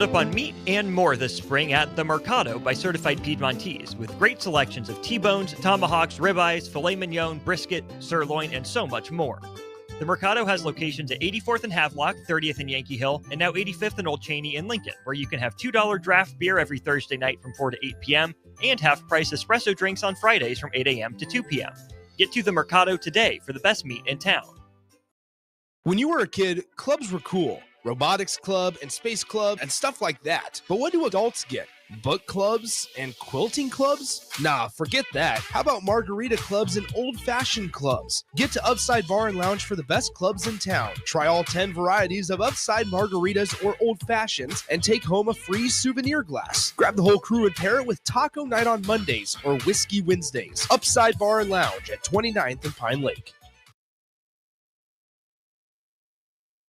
Up on meat and more this spring at The Mercado by Certified Piedmontese, with great selections of T-bones, tomahawks, ribeyes, filet mignon, brisket, sirloin, and so much more. The Mercado has locations at 84th and Havelock, 30th and Yankee Hill, and now 85th and Old Cheney in Lincoln, where you can have $2 draft beer every Thursday night from 4 to 8 p.m. and half-price espresso drinks on Fridays from 8 a.m. to 2 p.m. Get to The Mercado today for the best meat in town. When you were a kid, clubs were cool. Robotics club and space club and stuff like that. But what do adults get? Book clubs and quilting clubs? Nah, forget that. How about margarita clubs and old-fashioned clubs? Get to Upside Bar and Lounge for the best clubs in town. Try all 10 varieties of Upside margaritas or old fashions and take home a free souvenir glass. Grab the whole crew and pair it with taco night on Mondays or whiskey Wednesdays. Upside Bar and Lounge at 29th and Pine Lake.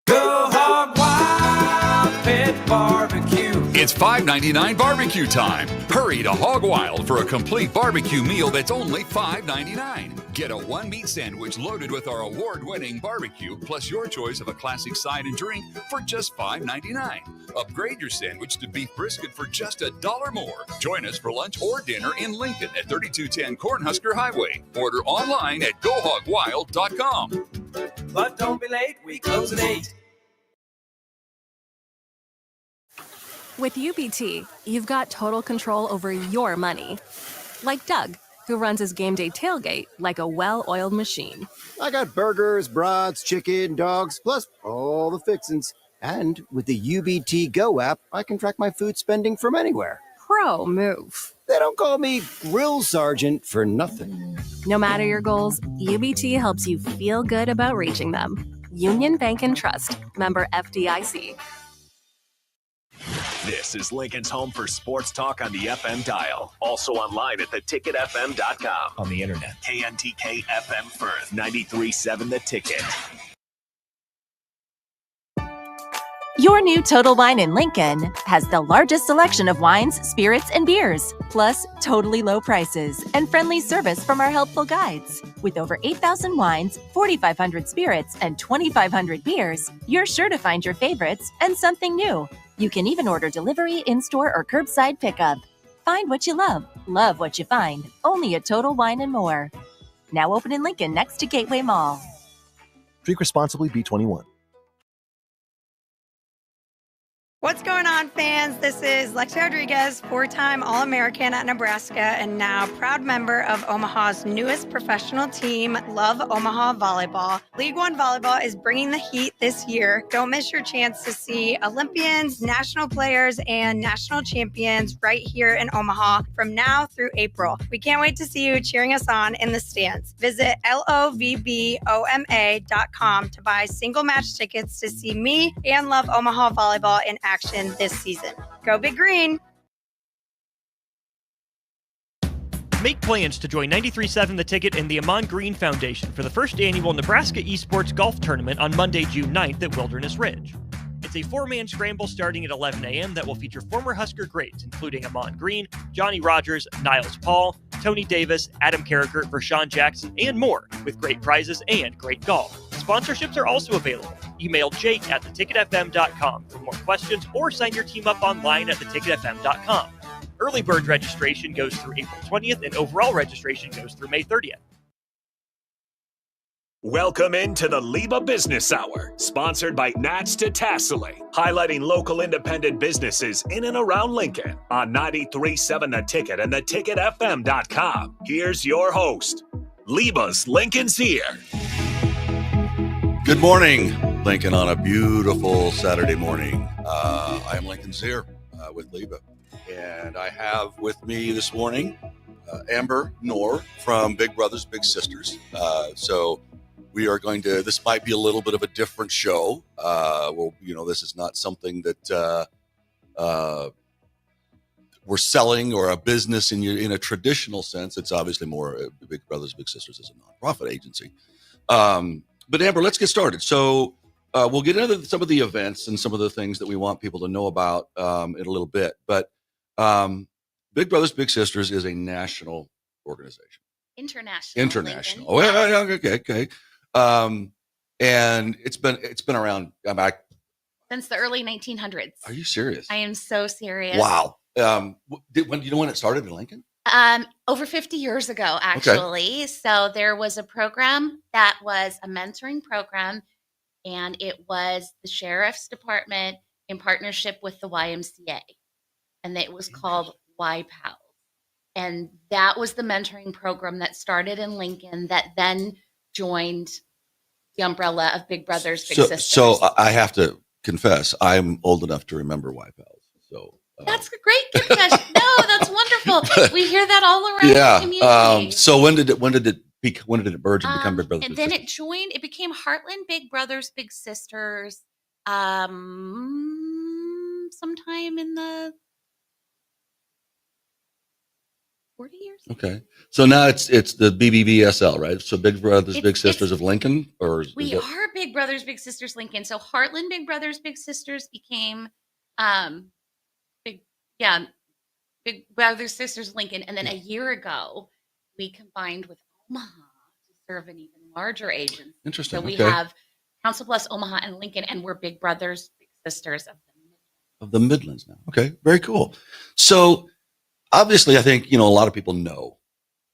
Go Hog Wild Pit Barbecue. It's $5.99 barbecue time. Hurry to Hog Wild for a complete barbecue meal that's only $5.99. Get a one-meat sandwich loaded with our award-winning barbecue, plus your choice of a classic side and drink for just $5.99. Upgrade your sandwich to beef brisket for just $1 more. Join us for lunch or dinner in Lincoln at 3210 Cornhusker Highway. Order online at GoHogWild.com. But don't be late, we close at 8. With UBT, you've got total control over your money. Like Doug, who runs his game day tailgate like a well-oiled machine. I got burgers, brats, chicken, dogs, plus all the fixins. And with the UBT Go app, I can track my food spending from anywhere. Pro move. They don't call me Grill Sergeant for nothing. No matter your goals, UBT helps you feel good about reaching them. Union Bank and Trust. Member FDIC. This is Lincoln's home for sports talk on the FM dial. Also online at theticketfm.com. On the internet. KNTK FM Firth, 93.7 The Ticket. Your new Total Wine in Lincoln has the largest selection of wines, spirits, and beers, plus totally low prices and friendly service from our helpful guides. With over 8,000 wines, 4,500 spirits, and 2,500 beers, you're sure to find your favorites and something new. You can even order delivery, in-store, or curbside pickup. Find what you love what you find, only at Total Wine and More. Now open in Lincoln next to Gateway Mall. Drink responsibly, B21. What's going on, fans? This is Lexi Rodriguez, four-time All-American at Nebraska and now proud member of Omaha's newest professional team, Love Omaha Volleyball. League One Volleyball is bringing the heat this year. Don't miss your chance to see Olympians, national players, and national champions right here in Omaha from now through April. We can't wait to see you cheering us on in the stands. Visit lovboma.com to buy single match tickets to see me and Love Omaha Volleyball in action this season. Go Big Green! Make plans to join 93.7 The Ticket and the Amon Green Foundation for the first annual Nebraska Esports Golf Tournament on Monday, June 9th at Wilderness Ridge. It's a four-man scramble starting at 11 a.m. that will feature former Husker greats, including Amon Green, Johnny Rogers, Niles Paul, Tony Davis, Adam Carricker, Vershawn Jackson, and more, with great prizes and great golf. Sponsorships are also available. Email Jake at theticketfm.com for more questions or sign your team up online at theticketfm.com. Early bird registration goes through April 20th and overall registration goes through May 30th. Welcome into the LIBA Business Hour, sponsored by Nats to Tassili, highlighting local independent businesses in and around Lincoln on 93.7 The Ticket and theticketfm.com. Here's your host, LIBA's Lincoln Sear. Good morning, Lincoln, on a beautiful Saturday morning. I am Lincoln Sear with LIBA, and I have with me this morning Amber Knorr from Big Brothers Big Sisters. So we are going to, this might be a little bit of a different show. Well, this is not something that we're selling or a business in a traditional sense. It's obviously more Big Brothers Big Sisters is a nonprofit agency. But Amber, let's get started. So we'll get into some of the events and some of the things that we want people to know about in a little bit. But Big Brothers Big Sisters is a national organization. International. Oh, yeah, okay. And it's been around. Since the early 1900s. Are you serious? I am so serious. Wow. When do you know when it started in Lincoln? Over 50 years ago, actually. Okay. So there was a program that was a mentoring program, and it was the sheriff's department in partnership with the YMCA, and it was called YPAL. And that was the mentoring program that started in Lincoln that then joined the umbrella of Big Brothers Big Sisters. So I have to confess, I'm old enough to remember YPALs. So that's a great confession. No, that's wonderful. We hear that all around the community. So when did it merge and become Big Brothers? And Big then Sisters? it became Heartland Big Brothers Big Sisters. Sometime in the 40 years. Okay. So now it's the BBBSL, right? So Big Brothers Big Sisters of Lincoln, or we are Big Brothers Big Sisters Lincoln. So Heartland Big Brothers Big Sisters became Big Brothers Sisters Lincoln, and then a year ago we combined with Omaha to serve an even larger agency. Interesting. So we have Council Bluffs, Omaha, and Lincoln, and we're Big Brothers Big Sisters of the Midlands now. Okay, very cool. So obviously, I think a lot of people know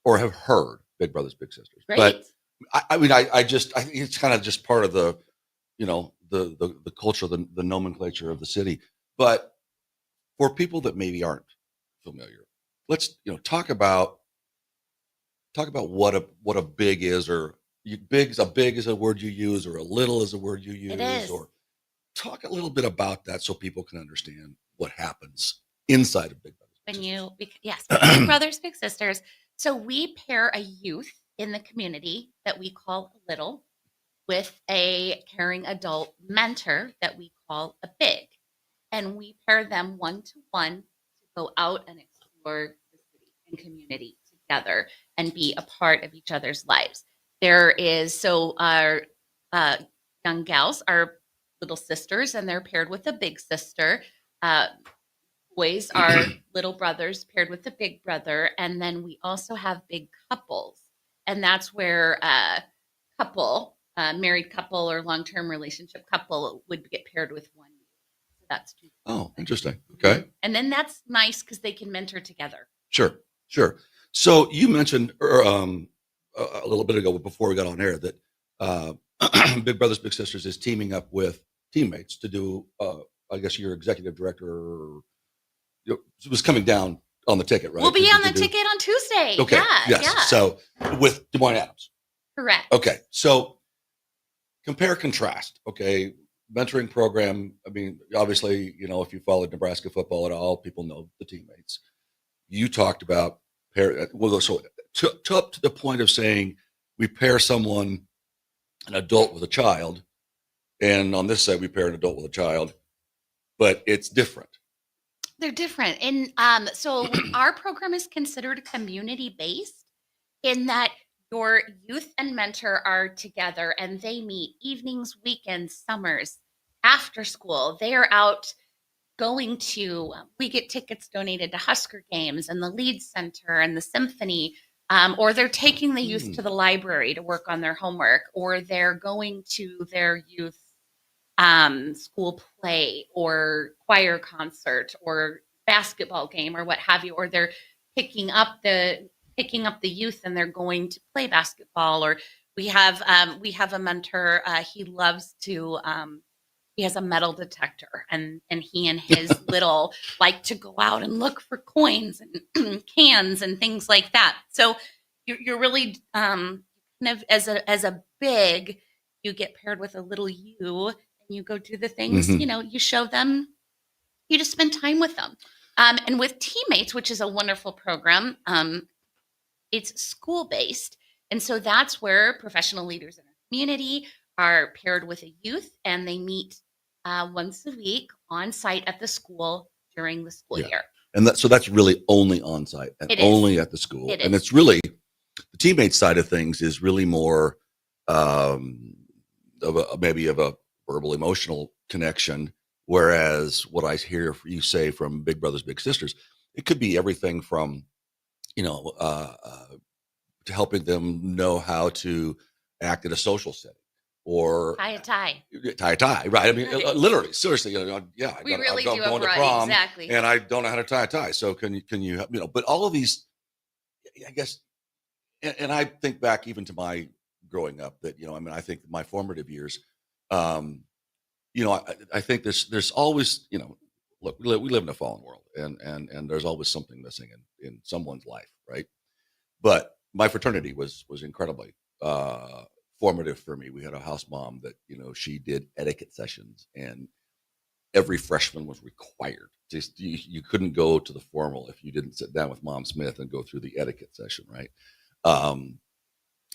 or have heard Big Brothers Big Sisters, right. But I think it's kind of just part of the the culture, the nomenclature of the city. But for people that maybe aren't familiar, let's talk about what a big is, or big is a word you use, or a little is a word you use. It is. Or talk a little bit about that so people can understand what happens inside of Big Brothers. Big Brothers Big Sisters. So we pair a youth in the community that we call a little with a caring adult mentor that we call a big. And we pair them 1-to-1 to go out and explore the city and community together and be a part of each other's lives. Our young gals are little sisters, and they're paired with a big sister. Boys are little brothers paired with a big brother. And then we also have big couples. And that's where a married couple or long-term relationship couple would get paired with one. So that's two. Oh, interesting. Okay. And then that's nice because they can mentor together. Sure. So you mentioned a little bit ago before we got on air that Big Brothers Big Sisters is teaming up with teammates to do, I guess your executive director was coming down on the ticket, right? We'll be on the ticket on Tuesday. Okay. Yeah, yes. Yeah. So with Des Moines Adams. Correct. Okay. So compare, contrast. Okay. Mentoring program. I mean, obviously, if you followed Nebraska football at all, people know the teammates. You talked about so up to the point of saying we pair an adult with a child, and on this side we pair an adult with a child, but it's different. They're different. And so our program is considered community-based in that your youth and mentor are together and they meet evenings, weekends, summers, after school. They are out we get tickets donated to Husker games and the Lead Center and the Symphony, or they're taking the youth to the library to work on their homework, or they're going to their youth school play or choir concert or basketball game or what have you, or they're picking up the youth and they're going to play basketball. Or we have a mentor. He loves to he has a metal detector, and he and his little like to go out and look for coins and cans and things like that. So you're really kind of as a big, you get paired with a little you. You go do the things, you show them, you just spend time with them. And with teammates, which is a wonderful program, it's school-based. And so that's where professional leaders in our community are paired with a youth, and they meet once a week on site at the school during the school year. And that's really only on site and only at the school. And it's really, the teammate side of things is really more of a verbal, emotional connection. Whereas what I hear you say from Big Brothers Big Sisters, it could be everything from, to helping them know how to act in a social setting. or tie a tie. Right? I mean, Right. literally, seriously. Yeah, We really do I'm have going to right, prom, exactly. and I don't know how to tie a tie. So can you help? But all of these, I guess, and I think back even to my growing up that I mean, I think my formative years. I think there's always, look, we live in a fallen world, and there's always something missing in someone's life, right? But my fraternity was incredibly formative for me. We had a house mom that she did etiquette sessions, and every freshman was required. Just you couldn't go to the formal if you didn't sit down with Mom Smith and go through the etiquette session, right?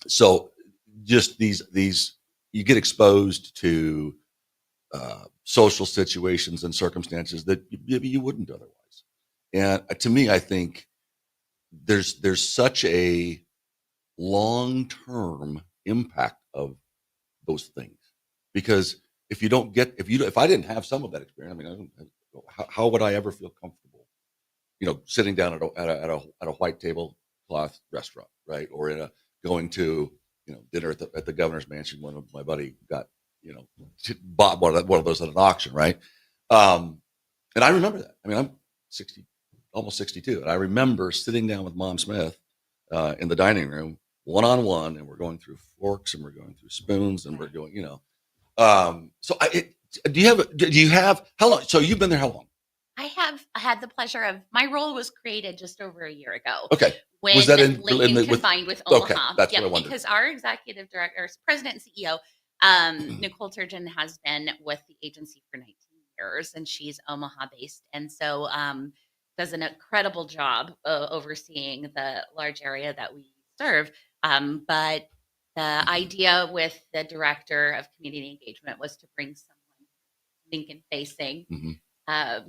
So just these you get exposed to social situations and circumstances that maybe you wouldn't otherwise. And to me, I think there's such a long-term impact of those things, because if I didn't have some of that experience, I mean, how would I ever feel comfortable, sitting down at a white tablecloth restaurant, right? Or going to dinner at the governor's mansion when my buddy got bought one of those at an auction, right? And I remember that. I mean, I'm 60, almost 62, and I remember sitting down with Mom Smith in the dining room, one-on-one, and we're going through forks and we're going through spoons and we're going, So do you have how long? So you've been there how long? I have had the pleasure of, my role was created just over a year ago. Okay. When Was that Lincoln combined with Omaha. Okay, that's what I wondered. Because our executive director, president and CEO, Nicole Turgeon, has been with the agency for 19 years, and she's Omaha based. And so does an incredible job overseeing the large area that we serve. But the idea with the director of community engagement was to bring someone Lincoln facing to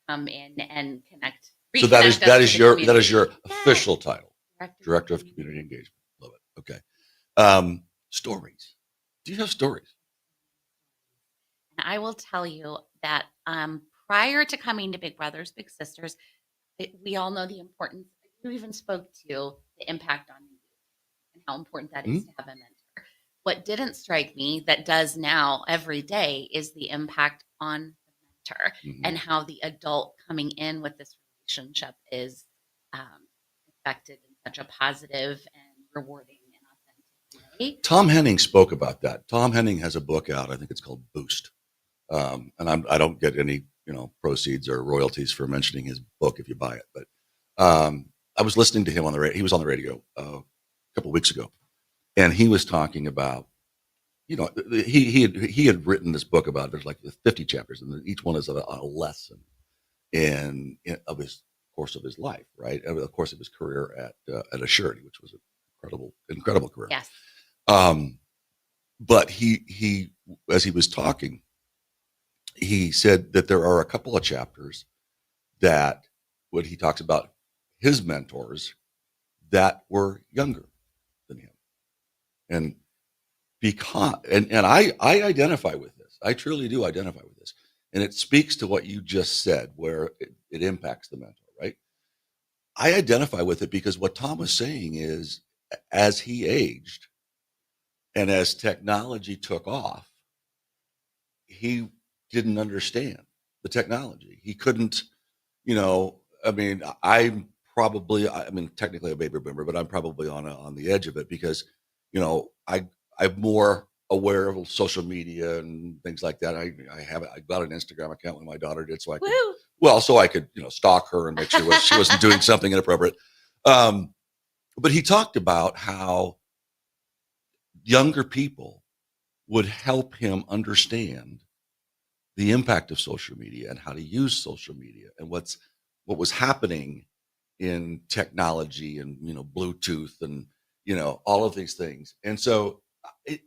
come in and connect. So that is your official title, Director of Community Engagement. Love it. Okay. Stories. Do you have stories? And I will tell you that prior to coming to Big Brothers Big Sisters, we all know the importance. You even spoke to the impact on you and how important that is to have a mentor. What didn't strike me that does now every day is the impact on the mentor and how the adult coming in with this relationship is affected in such a positive and rewarding and authentic way. Tom Henning spoke about that. Tom Henning has a book out. I think it's called Boost. And I don't get any proceeds or royalties for mentioning his book if you buy it. But I was listening to him on the radio. He was on the radio a couple of weeks ago, and he was talking about, he had written this book about, there's like 50 chapters, and each one is a lesson of his course of his life, right? Of the course of his career at Assurity, which was an incredible career. Yes. But he as he was talking, he said that there are a couple of chapters that when he talks about his mentors that were younger than him, and because and I identify with this. I truly do identify with this, and it speaks to what you just said, where it impacts the mentor, right? I identify with it because what Tom was saying is, as he aged and as technology took off, he didn't understand the technology. He couldn't, I mean, I'm technically a baby boomer, but I'm probably on the edge of it because, I'm more aware of social media and things like that. I got an Instagram account when my daughter did, so I could, stalk her and make sure she wasn't doing something inappropriate. But he talked about how younger people would help him understand the impact of social media and how to use social media and what was happening in technology and Bluetooth and all of these things. And so I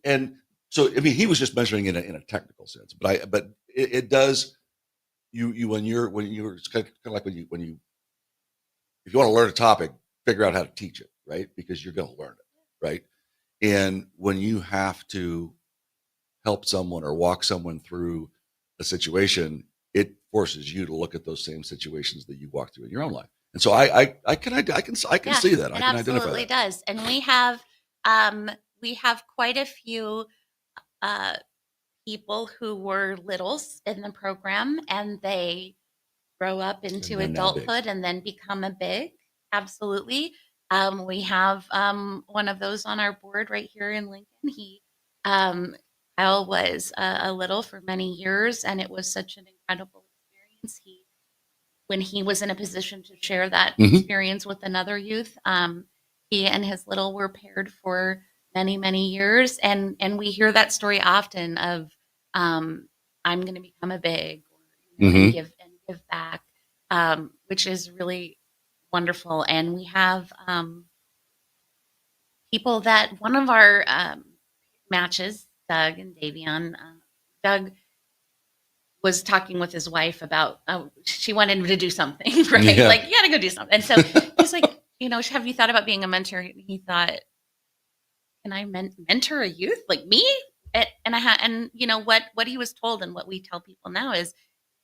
mean, he was just measuring in a technical sense, but it does when you're it's kind of like when you if you want to learn a topic, figure out how to teach it, right? Because you're going to learn it, right? And when you have to help someone or walk someone through a situation, it forces you to look at those same situations that you walk through in your own life. And so I can see that. I can identify that. It absolutely does. And we have quite a few people who were littles in the program and they grow up into they're now big. adulthood and then become a big. Absolutely. We have one of those on our board right here in Lincoln. Kyle was a little for many years, and it was such an incredible experience. When he was in a position to share that experience with another youth, he and his little were paired for many, many years. And we hear that story often of, I'm going to become a big, or and give back, which is really wonderful. And we have people that one of our matches, Doug and Davion, Doug was talking with his wife about, she wanted him to do something, right? Yeah. Like, you got to go do something. And so he's like, have you thought about being a mentor? He thought, can I mentor a youth like me? And what he was told and what we tell people now is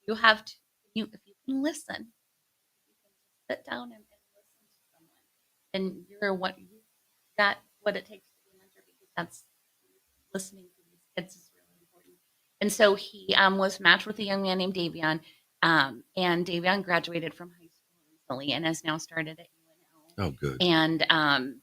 you have to, if you can listen, you can sit down and listen to someone, and you got what it takes to be a mentor, because that's listening to these kids is really important. And so he was matched with a young man named Davion, and Davion graduated from high school recently and has now started at UNL. Oh, good. And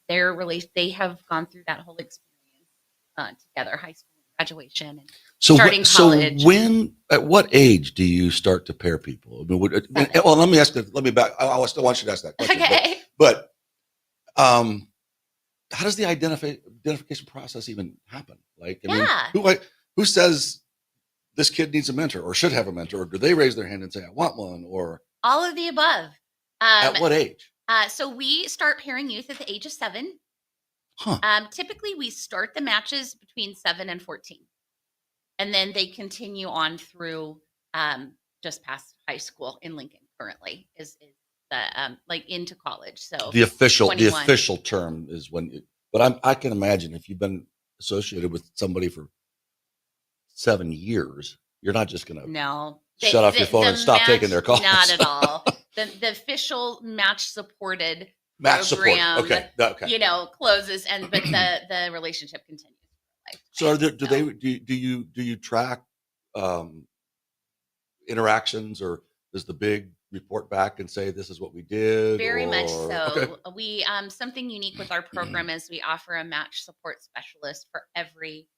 they have gone through that whole experience together, high school graduation and starting college. So when, at what age do you start to pair people? I mean, let me ask. Let me back. I still want you to ask that question. Okay. But how does the identification process even happen? Like, I mean, who says this kid needs a mentor or should have a mentor? Or do they raise their hand and say, I want one? Or all of the above. At what age? So we start pairing youth at the age of 7. Typically, we start the matches between 7 and 14. And then they continue on through just past high school in Lincoln currently is the like into college. So the official 21. Term is when but I can imagine if you've been associated with somebody for 7 years, you're not just going to shut off your phone and stop taking their calls. Not at all. The official match supported program, okay. Closes, but the relationship continues. So do you track interactions, or does the big report back and say this is what we did? Very much so. Okay. We something unique with our program is we offer a match support specialist for every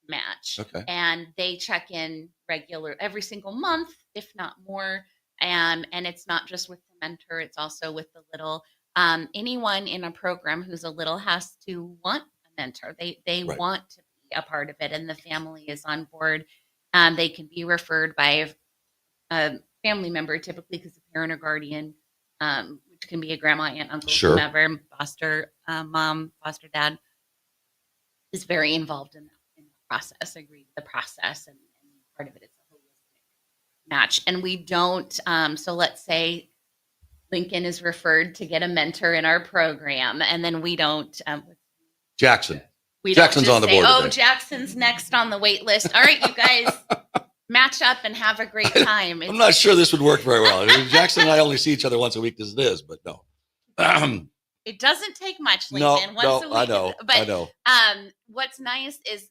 match. Okay. And they check in every single month, if not more. And it's not just with the mentor, it's also with the little. Anyone in a program who's a little has to want a mentor. They want to be a part of it, and the family is on board. They can be referred by a family member, typically because a parent or guardian, which can be a grandma, aunt, uncle, whomever, foster mom, foster dad, is very involved in the process, agree with the process, and part of it is a holistic match. And we don't, so let's say Lincoln is referred to get a mentor in our program, and then we don't. Jackson's don't on the board. Oh, Jackson's next on the wait list. All right, you guys, match up and have a great time. I'm not sure this would work very well. Jackson and I only see each other once a week as it is, but no. It doesn't take much, Lincoln. Once a week. I know. What's nice is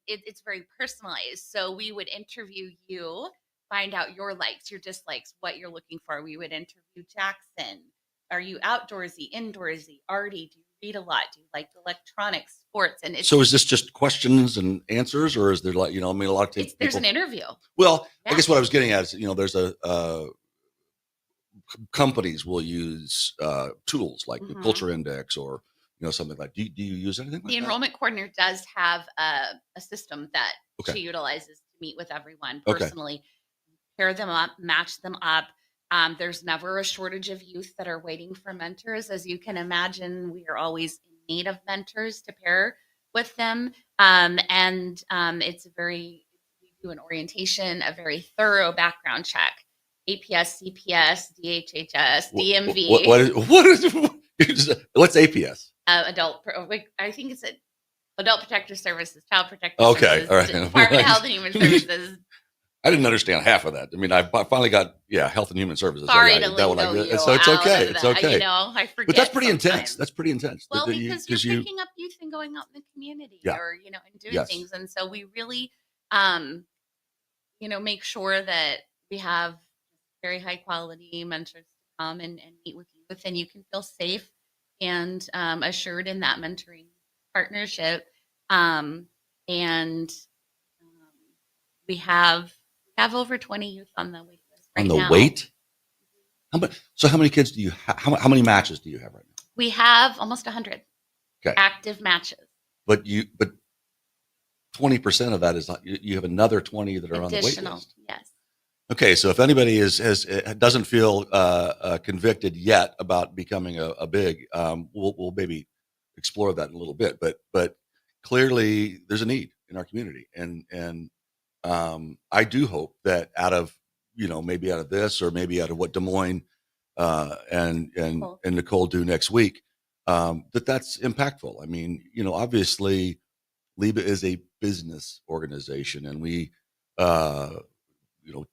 it's very personalized. So we would interview you, find out your likes, your dislikes, what you're looking for. We would interview Jackson. Are you outdoorsy, indoorsy, arty? Do you read a lot? Do you like electronics, sports? And so is this just questions and answers, or is there a lot of people? There's an interview. Well, I guess what I was getting at is, there's companies will use tools like the Culture Index or something like. Do you use anything like the that? enrollment coordinator does have a system that she utilizes to meet with everyone personally, pair them up, match them up. There's never a shortage of youth that are waiting for mentors. As you can imagine, we are always in need of mentors to pair with them. We do an orientation, a very thorough background check. APS, CPS, DHHS, DMV. What's APS? I think it's Adult Protective Services, Child Protective Services. All right. Department of Health and Human Services. I didn't understand half of that. I mean, I finally got Health and Human Services. Sorry I to that one I lingo get. you So it's out okay. of It's that. okay. You know, I forget. But that's pretty intense. sometimes. That's pretty intense. Well, that because you're picking up youth and going out in the community, Yeah. or you know, and doing Yes. things, and so we really, you know, make sure that we have very high quality mentors to come and meet with youth, and you can feel safe and assured in that mentoring partnership. And we have over 20 youth on the wait list right On the now. wait? How many kids do you have? How many matches do you have right now? We have almost 100 active matches. But 20% of that is not, you have another 20 that are on the wait list. Yes. Okay, so if anybody doesn't feel convicted yet about becoming a big, we'll maybe explore that in a little bit. But clearly, there's a need in our community, and I do hope that out of maybe out of this, or maybe out of what Des Moines and Nicole do next week, that's impactful. I mean, obviously, LIBA is a business organization, and we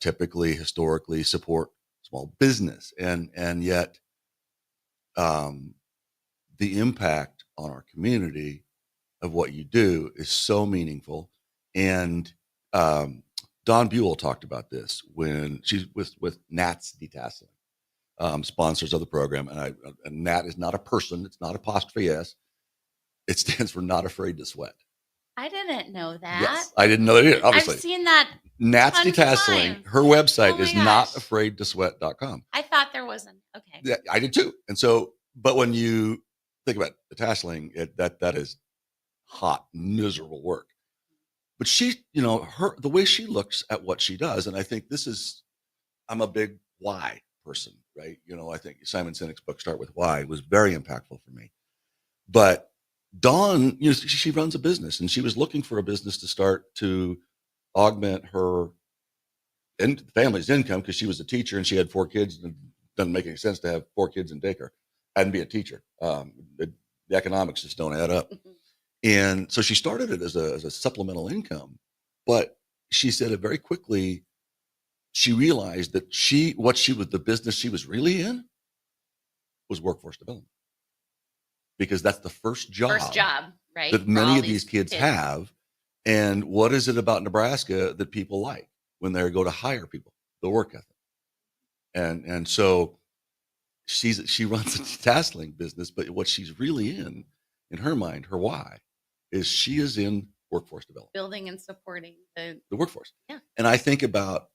typically historically support small business, and yet the impact on our community of what you do is so meaningful. And Dawn Buell talked about this when she's with Nat's Detasseling, sponsors of the program. And Nat is not a person; it's not apostrophe S. It stands for Not Afraid to Sweat. I didn't know that. Yes, I didn't know that either. Obviously, I've seen that. Nat's Detasseling. Her website is gosh. notafraidtosweat.com. I thought there wasn't. Okay. Yeah, I did too. And so, but when you think about detasseling, that is hot, miserable work. But she, the way she looks at what she does, and I think I'm a big why person, right? I think Simon Sinek's book, Start With Why, was very impactful for me. But Dawn, she runs a business, and she was looking for a business to start to augment her and family's income, because she was a teacher and she had 4 kids, and it doesn't make any sense to have 4 kids in daycare and be a teacher. The economics just don't add up. And so she started it as a supplemental income, but she said it very quickly. She realized that the business she was really in was workforce development, because that's the first job, right, that many of these kids have. And what is it about Nebraska that people like when they go to hire people? The work ethic. And so she runs a detasseling business, but what she's really in her mind, her why, is she is in workforce development, building and supporting the workforce. Yeah. And I think about,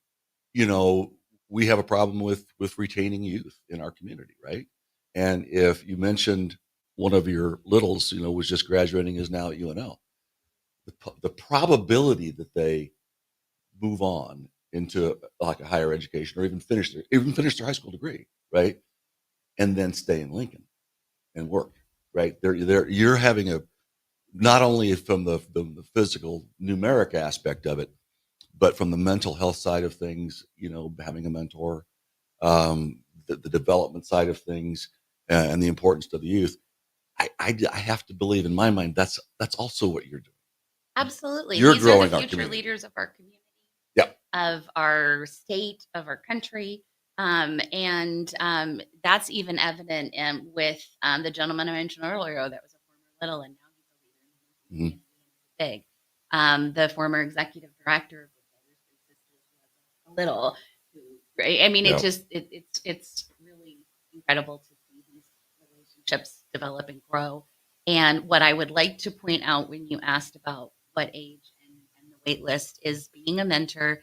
we have a problem with retaining youth in our community, right? And if you mentioned one of your littles, was just graduating, is now at UNL, the probability that they move on into like a higher education, or even finish their high school degree, right, and then stay in Lincoln and work, right? You're having not only from the physical numeric aspect of it, but from the mental health side of things, having a mentor, the development side of things, and the importance to the youth. I have to believe, in my mind, that's also what you're doing. Absolutely. You're These growing are our the future community. leaders of our community, of our state, of our country. And that's even evident with the gentleman I mentioned earlier that was a former little, and now he's a leader in big. The former executive director of the Brothers and Sisters was a little. Right? I mean, it's really incredible to see these relationships develop and grow. And what I would like to point out when you asked about what age and the wait list is, being a mentor,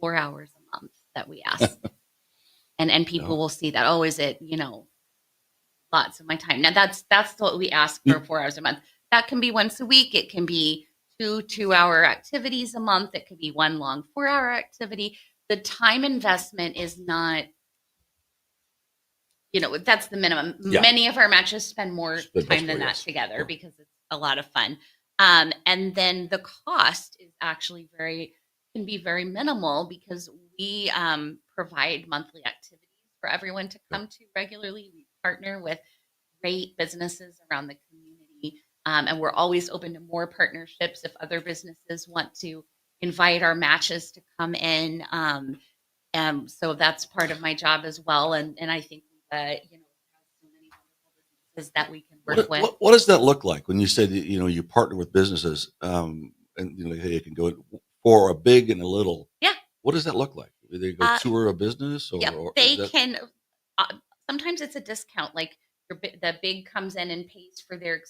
4 hours a month that we ask. and people will see that, is it, lots of my time. Now that's what we ask for, 4 hours a month. That can be once a week. It can be 2 2-hour activities a month. It could be 1 long 4-hour activity. The time investment is not, that's the minimum. Yeah. Many of our matches spend more time than that together because it's a lot of fun. And then the cost is actually can be very minimal, because we provide monthly activities for everyone to come to regularly. We partner with great businesses around the community, and we're always open to more partnerships if other businesses want to invite our matches to come in. So that's part of my job as well. And I think that, so many wonderful businesses that we can work with. What does that look like when you say that, you partner with businesses and, hey, you can go for a big and a little? Yeah. What does that look like? Do they go tour a business? They can, sometimes it's a discount. Like the big comes in and pays for their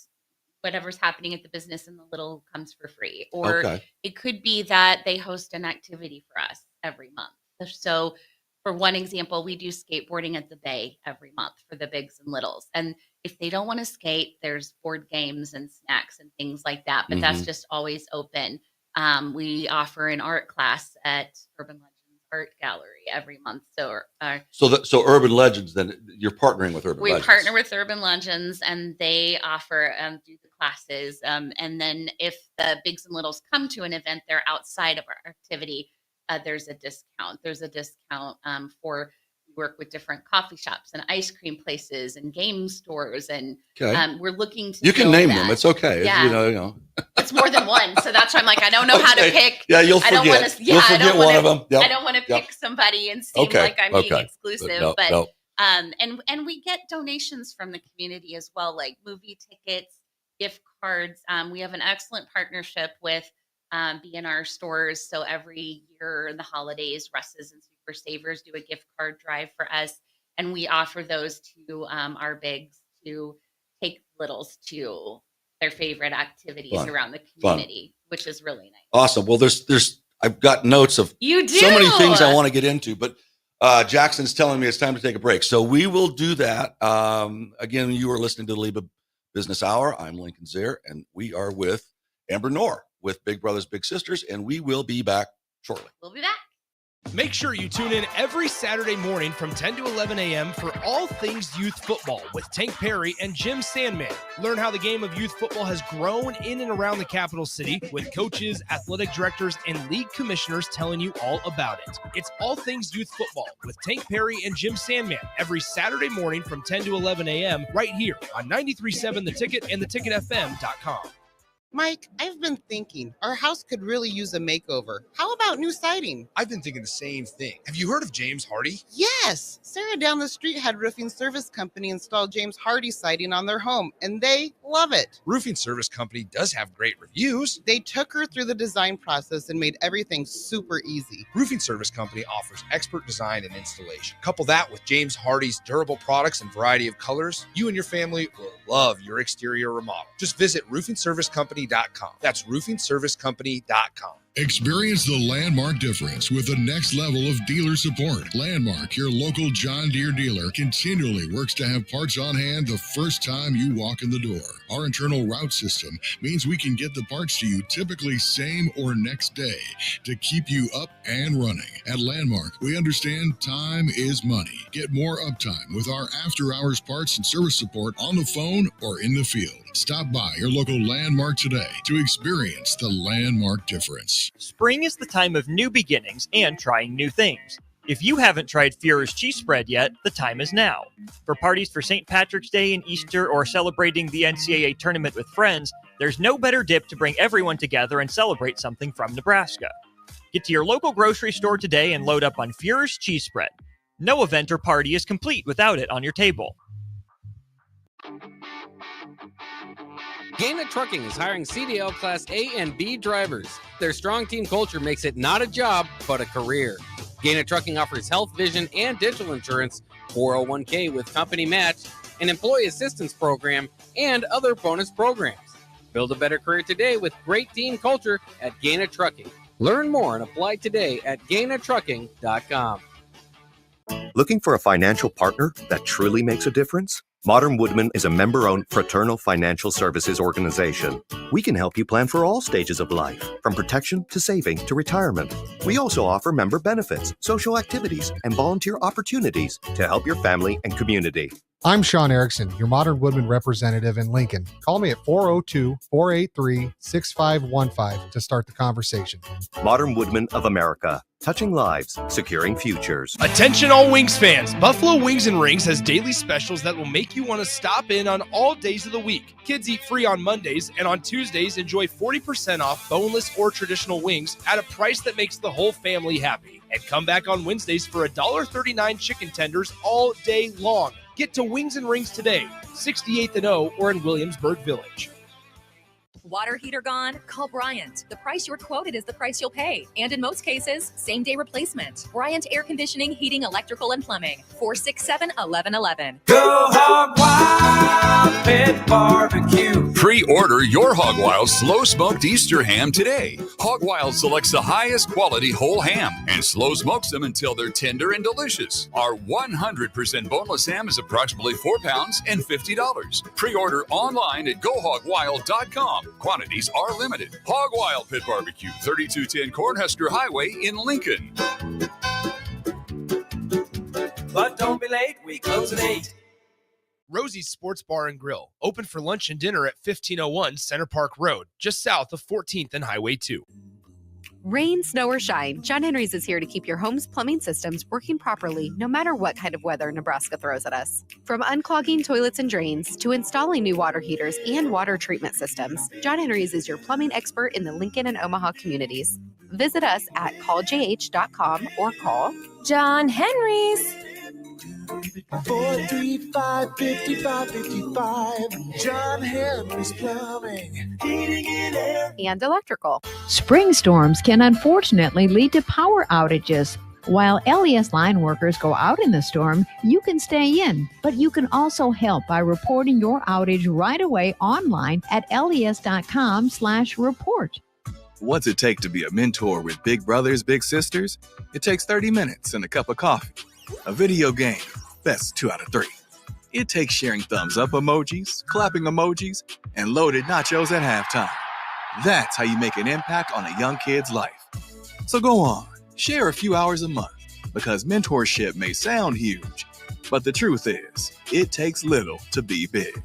whatever's happening at the business and the little comes for free. Or it could be that they host an activity for us every month. So for one example, we do skateboarding at the Bay every month for the bigs and littles. And if they don't want to skate, there's board games and snacks and things like that. But that's just always open. We offer an art class at Urban Legends Art Gallery every month. So Urban Legends, then you're partnering with Urban Legends. We partner with Urban Legends, and they offer do the classes. And then if the bigs and littles come to an event, they're outside of our activity. There's a discount. There's a discount for work with different coffee shops and ice cream places and game stores, and we're looking to. You can name them. It's okay. Yeah. It's more than one, so that's why I'm like, I don't know how to pick. Yeah, you'll forget. You'll forget one of them. Yep. I don't want to pick somebody and seem like I'm being exclusive. And we get donations from the community as well, like movie tickets, gift cards. We have an excellent partnership with B&R stores. So every year in the holidays, Russ's and Super Savers do a gift card drive for us, and we offer those to our bigs to take littles to their favorite activities around the community, which is really nice. Awesome. Well, there's I've got notes of so many things I want to get into, but Jackson's telling me it's time to take a break. So we will do that. Again, you are listening to the LIBA Business Hour. I'm Lincoln Zier, and we are with Amber Knorr with Big Brothers Big Sisters, and we will be back shortly. We'll be back. Make sure you tune in every Saturday morning from 10 to 11 a.m. for all things youth football with Tank Perry and Jim Sandman. Learn how the game of youth football has grown in and around the capital city with coaches, athletic directors, and league commissioners telling you all about it. It's all things youth football with Tank Perry and Jim Sandman every Saturday morning from 10 to 11 a.m. right here on 93.7 The Ticket and theticketfm.com. Mike, I've been thinking our house could really use a makeover. How about new siding? I've been thinking the same thing. Have you heard of James Hardy? Yes. Sarah down the street had Roofing Service Company install James Hardy siding on their home, and they love it. Roofing Service Company does have great reviews. They took her through the design process and made everything super easy. Roofing Service Company offers expert design and installation. Couple that with James Hardy's durable products and variety of colors, you and your family will love your exterior remodel. Just visit roofingservicecompany.com. That's roofingservicecompany.com. Experience the Landmark difference with the next level of dealer support. Landmark, your local John Deere dealer, continually works to have parts on hand the first time you walk in the door. Our internal route system means we can get the parts to you typically same or next day to keep you up and running. At Landmark, we understand time is money. Get more uptime with our after-hours parts and service support on the phone or in the field. Stop by your local Landmark today to experience the Landmark difference. Spring is the time of new beginnings and trying new things. If you haven't tried Führer's cheese spread yet, the time is now. For parties for St. Patrick's Day and Easter or celebrating the NCAA tournament with friends, there's no better dip to bring everyone together and celebrate something from Nebraska. Get to your local grocery store today and load up on Führer's cheese spread. No event or party is complete without it on your table. Gaina Trucking is hiring CDL Class A and B drivers. Their strong team culture makes it not a job, but a career. Gaina Trucking offers health, vision, and dental insurance, 401k with company match, an employee assistance program, and other bonus programs. Build a better career today with great team culture at Gaina Trucking. Learn more and apply today at GainaTrucking.com. Looking for a financial partner that truly makes a difference? Modern Woodman is a member-owned fraternal financial services organization. We can help you plan for all stages of life, from protection to saving to retirement. We also offer member benefits, social activities, and volunteer opportunities to help your family and community. I'm Sean Erickson, your Modern Woodman representative in Lincoln. Call me at 402-483-6515 to start the conversation. Modern Woodmen of America. Touching lives, securing futures. Attention all Wings fans. Buffalo Wings and Rings has daily specials that will make you want to stop in on all days of the week. Kids eat free on Mondays, and on Tuesdays, enjoy 40% off boneless or traditional wings at a price that makes the whole family happy. And come back on Wednesdays for $1.39 chicken tenders all day long. Get to Wings and Rings today, 68th and O, or in Williamsburg Village. Water heater gone? Call Bryant. The price you're quoted is the price you'll pay. And in most cases, same-day replacement. Bryant Air Conditioning, Heating, Electrical, and Plumbing. 467-1111. Go Hog Wild Pit Barbecue. Pre-order your Hog Wild slow-smoked Easter ham today. Hog Wild selects the highest quality whole ham and slow smokes them until they're tender and delicious. Our 100% boneless ham is approximately 4 pounds and $50. Pre-order online at GoHogWild.com. Quantities are limited. Hog Wild Pit Barbecue, 3210 Cornhusker Highway in Lincoln. But don't be late, we close at 8. Rosie's Sports Bar and Grill, open for lunch and dinner at 1501 Center Park Road, just south of 14th and Highway 2. Rain, snow, or shine, John Henry's is here to keep your home's plumbing systems working properly no matter what kind of weather Nebraska throws at us. From unclogging toilets and drains to installing new water heaters and water treatment systems, John Henry's is your plumbing expert in the Lincoln and Omaha communities. Visit us at calljh.com or call John Henry's. 435-5555. John Henry's Plumbing, Heating and Air. and electrical. Spring storms can unfortunately lead to power outages. While LES line workers go out in the storm, you can stay in, but you can also help by reporting your outage right away online at les.com/report. What's it take to be a mentor with big brothers, big sisters? It takes 30 minutes and a cup of coffee. A video game, best 2 out of 3. It takes sharing thumbs up emojis, clapping emojis, and loaded nachos at halftime. That's how you make an impact on a young kid's life. So go on, share a few hours a month, because mentorship may sound huge, but the truth is, it takes little to be big.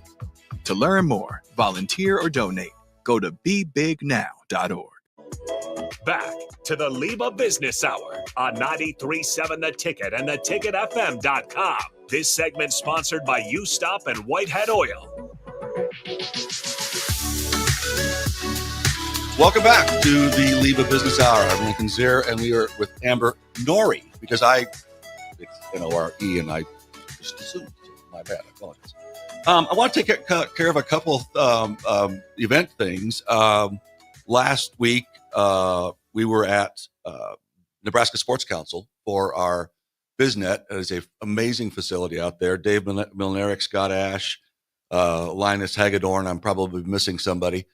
To learn more, volunteer, or donate, go to bebignow.org. Back to the LIBA Business Hour on 93.7 The Ticket and theticketfm.com. This segment sponsored by U-Stop and Whitehead Oil. Welcome back to the LIBA Business Hour. I'm Lincoln Zier, and we are with Amber Norrie, because it's N-O-R-E, and I just assumed. So my bad. I apologize. I want to take care of a couple event things. Last week, we were at Nebraska Sports Council for our BizNet. It is an amazing facility out there. Dave Milnerick, Scott Ash, Linus Hagedorn. I'm probably missing somebody.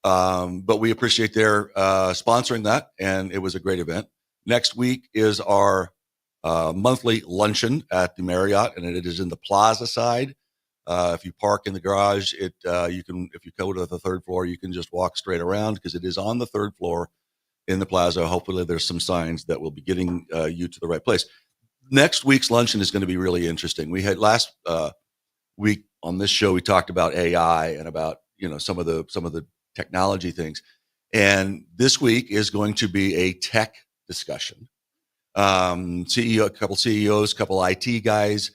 But we appreciate their sponsoring that, and it was a great event. Next week is our monthly luncheon at the Marriott, and it is in the plaza side. If you park in the garage, you can. If you go to the third floor, you can just walk straight around, because it is on the third floor in the plaza. Hopefully, there's some signs that will be getting you to the right place. Next week's luncheon is going to be really interesting. We had last week on this show, we talked about AI and about some of the technology things, and this week is going to be a tech discussion. A couple CEOs, couple IT guys,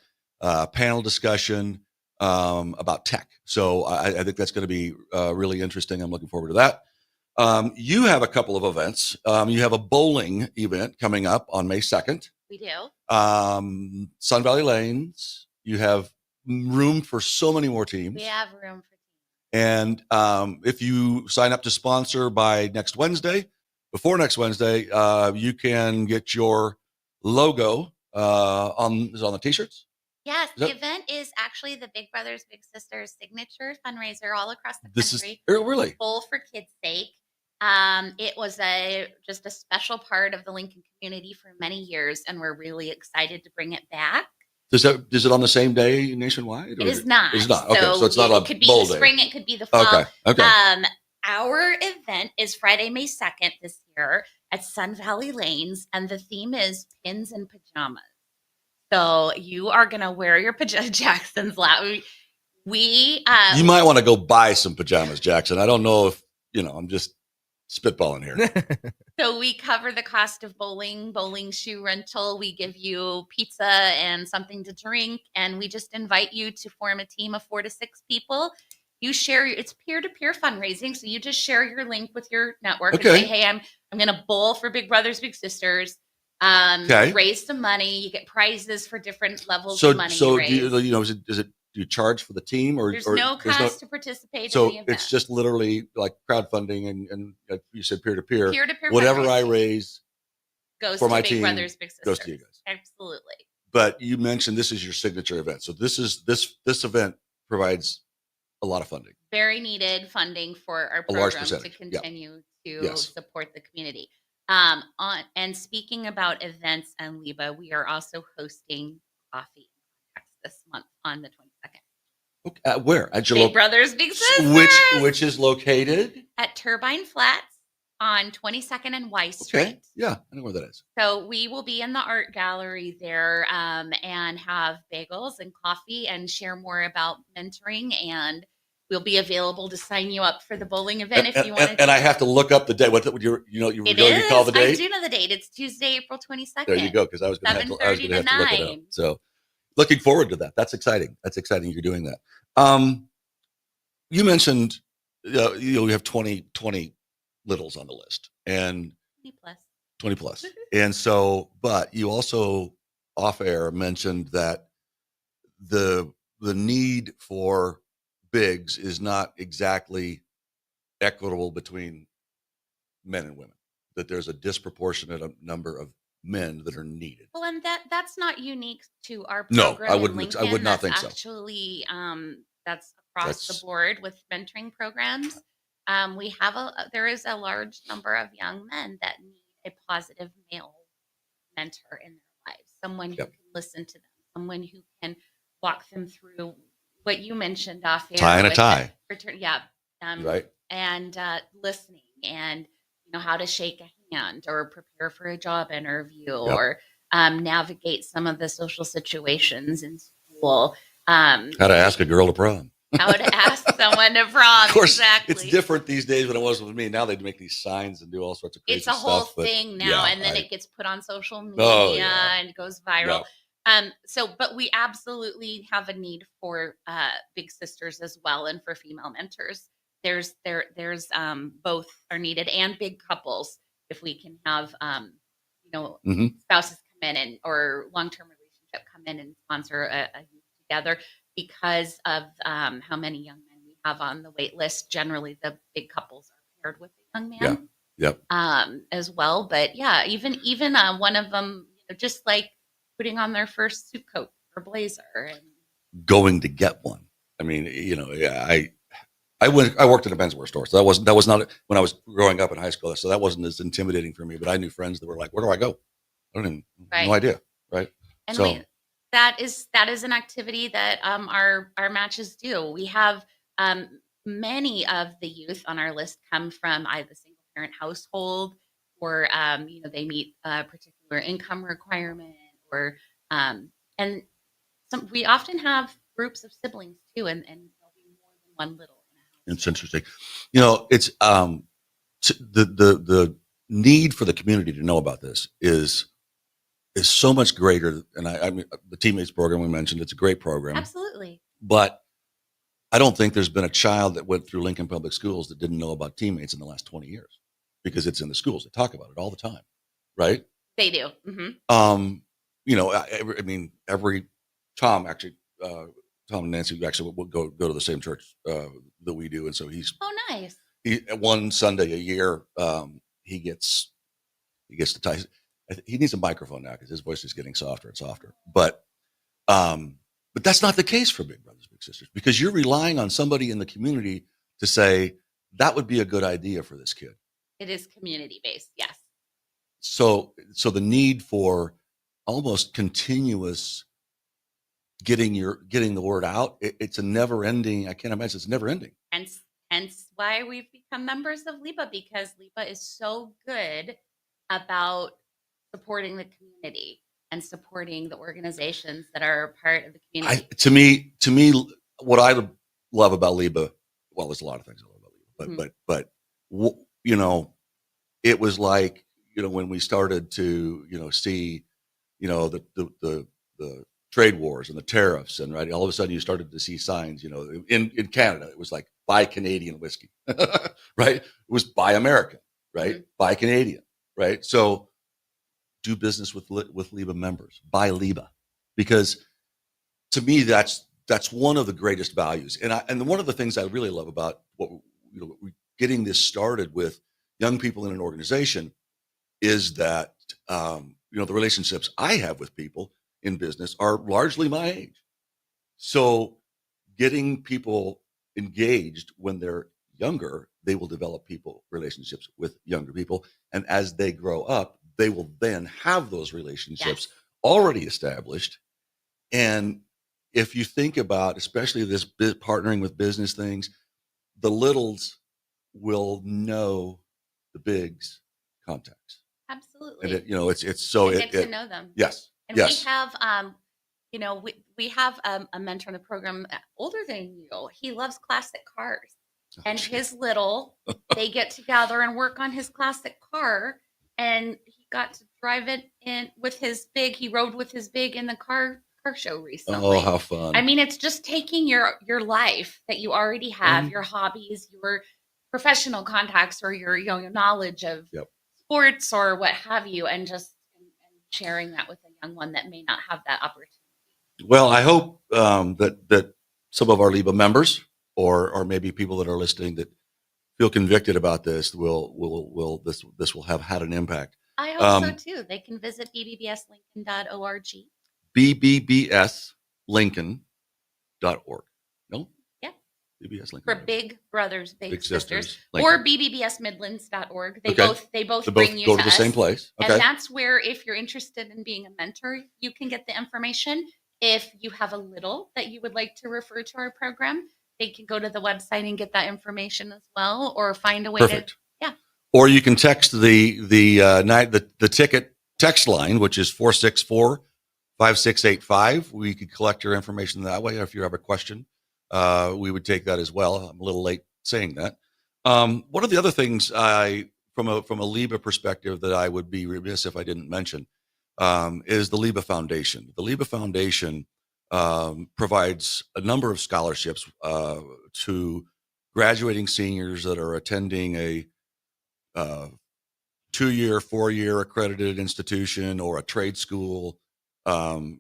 panel discussion about tech. So I think that's going to be really interesting. I'm looking forward to that. You have a couple of events. You have a bowling event coming up on May 2nd. We do. Sun Valley Lanes. You have room for so many more teams. We have room for And if you sign up to sponsor by before next Wednesday, you can get your logo on the t-shirts. Yes, the event is actually the Big Brothers Big Sisters signature fundraiser all across the country. Really Bowl for Kids' Sake. It was just a special part of the Lincoln community for many years, and we're really excited to bring it back. Is it on the same day nationwide? It is not. It's not. Okay, so it's not it could be the spring, it could be the fall. Okay. Our event is Friday, May 2nd this year at Sun Valley Lanes, and the theme is pins and pajamas. So you are gonna wear your pajamas. Jackson's laugh. We You might want to go buy some pajamas, Jackson. I don't know if I'm just spitballing here. So we cover the cost of bowling shoe rental. We give you pizza and something to drink, and we just invite you to form a team of 4 to 6 people. You share it's peer-to-peer fundraising, so you just share your link with your network and say, "Hey, I'm going to bowl for Big Brothers Big Sisters." Raise some money. You get prizes for different levels of money. So you raise. is it do you charge for the team or There's no cost to participate so in the event. it's just literally like crowdfunding and like you said peer-to-peer. Peer-to-peer Whatever I fundraising raise goes for to my Big team Brothers Big Sisters. goes to you guys. Absolutely. But you mentioned this is your signature event. So this event provides a lot of funding. Very needed funding for our A large program to percentage. continue to Yes. support the community. And speaking about events and LIBA, we are also hosting coffee this month on the 22nd. Where? At your Big Brothers Big Sisters. Which is located at Turbine Flats on 22nd and Weiss Street. Okay. Yeah, I know where that is. So we will be in the art gallery there and have bagels and coffee and share more about mentoring, and we'll be available to sign you up for the bowling event if you want to. And I have to look up the date. What you recall the date? I do know the date. It's Tuesday, April 22nd. There you go. Because I was going to have to look it up. 9. So looking forward to that. That's exciting. You're doing that. You mentioned we have 20 littles on the list and 20 plus. And so, but you also off air mentioned that the need for bigs is not exactly equitable between men and women, that there's a disproportionate number of men that are needed. Well, and that's not unique to our No, program. I in wouldn't. Lincoln. I would not That's think so. Actually, that's across the board with mentoring programs. We have there is a large number of young men that need a positive male mentor in their lives, someone who can listen to them, someone who can walk them through what you mentioned off air. Tie and a tie. Right. And listening, and how to shake a hand or prepare for a job interview or navigate some of the social situations in school. How to ask a girl to prom. How to ask someone to prom. Of course, exactly. It's different these days than it was with me. Now they make these signs and do all sorts of crazy stuff. It's a whole thing now, and then it gets put on social media and goes viral. But we absolutely have a need for big sisters as well, and for female mentors. There's both are needed, and big couples. If we can have spouses come in or long-term relationship come in and sponsor a youth together, because of how many young men we have on the wait list. Generally, the big couples are paired with a young man. As well. But even one of them, just like putting on their first suit coat or blazer and going to get one. I mean, I worked in a menswear store, so that was not when I was growing up in high school. So that wasn't as intimidating for me. But I knew friends that were like, "Where do I go? I don't even no idea." Right. And that is an activity that our matches do. We have many of the youth on our list come from either single parent household or they meet a particular income requirement or and we often have groups of siblings too, and there'll be more than one little. It's interesting. It's the need for the community to know about this is so much greater. And I mean, the Teammates program we mentioned, it's a great program. Absolutely. But I don't think there's been a child that went through Lincoln Public Schools that didn't know about Teammates in the last 20 years, because it's in the schools. They talk about it all the time, right? They do. Mm-hmm. I mean, Tom and Nancy actually will go to the same church that we do, and so he's nice. One Sunday a year he gets to tie. He needs a microphone now because his voice is getting softer and softer. But that's not the case for Big Brothers Big Sisters, because you're relying on somebody in the community to say that would be a good idea for this kid. It is community based, yes. So the need for almost continuous getting the word out, it's a never ending. I can't imagine it's never ending. And hence why we've become members of LIBA, because LIBA is so good about supporting the community. and supporting the organizations that are part of the community. To me, what I love about LIBA, well, there's a lot of things I love about LIBA, but you know, it was like, you know, when we started to, you know, see, you know, the trade wars and the tariffs, and right, all of a sudden you started to see signs, you know, in Canada, it was like buy Canadian whiskey, right? It was buy American, right? Buy Canadian, right? So do business with LIBA members, buy LIBA, because to me that's one of the greatest values, and one of the things I really love about what, you know, getting this started with young people in an organization is that you know, the relationships I have with people in business are largely my age. So getting people engaged when they're younger, they will develop relationships with younger people, and as they grow up, they will then have those relationships already established. And if you think about, especially this partnering with business things, the littles will know the bigs contacts. Absolutely. And you know, it's so and get to know them. Yes. And yes. we have, you know, we have a mentor in the program older than you. He loves classic cars, and his little, they get together and work on his classic car, and he got to drive it in with his big. He rode with his big in the car show recently. Oh, how fun! I mean, it's just taking your life that you already have, your hobbies, your professional contacts, or your, you know, your knowledge of sports or what have you, and just sharing that with a young one that may not have that opportunity. Well, I hope that some of our LIBA members, or maybe people that are listening that feel convicted about this, this will have had an impact. I hope so too. They can visit bbbslincoln.org. bbbslincoln.org. No? Yeah. BBS Lincoln. For Big Brothers, Big Sisters, Lincoln. or bbbsmidlands.org. They Okay. both They bring you go to the us. same place. Okay. And that's where, if you're interested in being a mentor, you can get the information. If you have a little that you would like to refer to our program, they can go to the website and get that information as well, or find a way to. Yeah. Or you can text the ticket text line, which is 464-5685. We could collect your information that way. If you have a question, we would take that as well. I'm a little late saying that. One of the other things from a LIBA perspective that I would be remiss if I didn't mention is the LIBA Foundation. The LIBA Foundation provides a number of scholarships to graduating seniors that are attending a 2-year, 4-year accredited institution or a trade school. So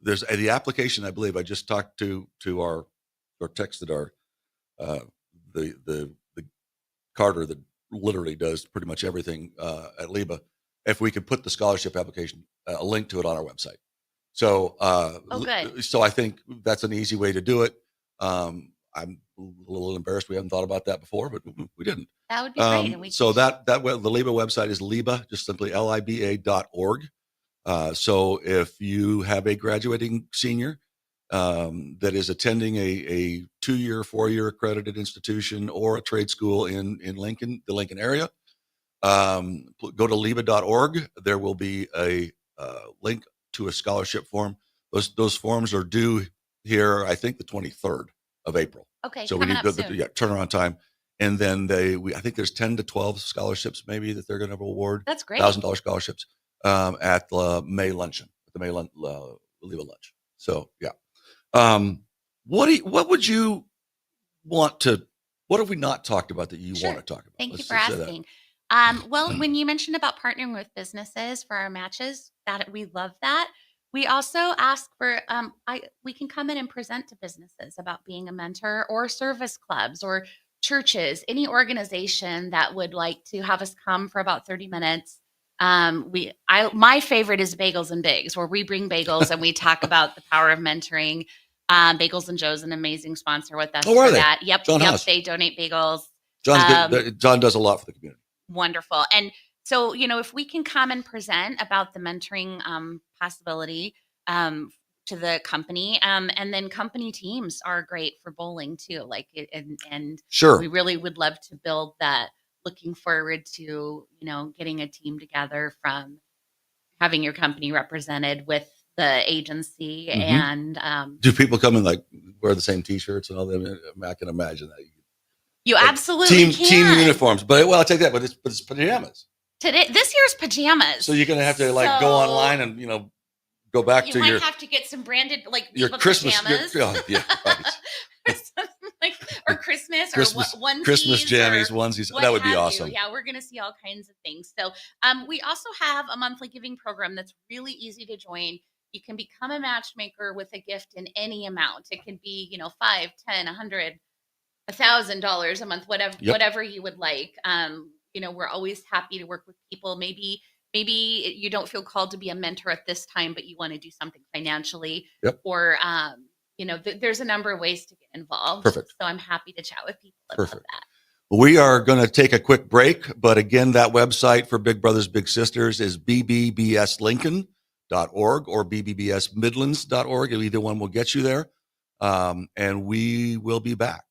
there's the application. I believe I just talked to our texted our the Carter that literally does pretty much everything at LIBA. If we could put the scholarship application, a link to it on our website. So good. So I think that's an easy way to do it. I'm a little embarrassed we haven't thought about that before, but we didn't. That would be great. And So the LIBA website is LIBA, just simply LIBA.org. So if you have a graduating senior that is attending a 2-year, 4-year accredited institution or a trade school in Lincoln, the Lincoln area, go to LIBA.org. There will be a link to a scholarship form. Those forms are due here, I think, the 23rd of April. Okay, so we need coming up soon. turnaround time, and then I think there's 10 to 12 scholarships maybe that they're going to award. That's great. $1,000 scholarships at the May luncheon, at the May LIBA lunch. So yeah, what would you want to? What have we not talked about that you want to talk about? Thank you Let's for just say that. asking. Well, when you mentioned about partnering with businesses for our matches, that we love that. We also ask for we can come in and present to businesses about being a mentor, or service clubs or churches, any organization that would like to have us come for about 30 minutes. My favorite is Bagels and Bigs, where we bring bagels and we talk about the power of mentoring. Bagels and Joe's an amazing sponsor with us for that. Yep, John Haas. They donate bagels. John does a lot for the community. Wonderful. And so, if we can come and present about the mentoring possibility to the company, and then company teams are great for bowling too. And Sure, we really would love to build that. Looking forward to getting a team together from having your company represented with the agency. Mhm. And Do people come and like wear the same T-shirts and all that? I can imagine that. you absolutely Team can. uniforms, but I take that, but it's pajamas. This year's pajamas. So you're gonna have to like go online and go back You to might your have to get some branded your LIBA Christmas. pajamas. Yeah, right. Or something or Christmas onesies Christmas jammies, or onesies. what That would be have you. awesome. Yeah, we're going to see all kinds of things. So we also have a monthly giving program that's really easy to join. You can become a matchmaker with a gift in any amount. It can be, $5, $10, $100, $1,000 a month, whatever you would like. We're always happy to work with people. Maybe you don't feel called to be a mentor at this time, but you want to do something financially. Yep. Or there's a number of ways to get involved. Perfect. So I'm happy to chat with people about Perfect. that. We are going to take a quick break, but again, that website for Big Brothers Big Sisters is bbbslincoln.org or bbbsmidlands.org. Either one will get you there, and we will be back.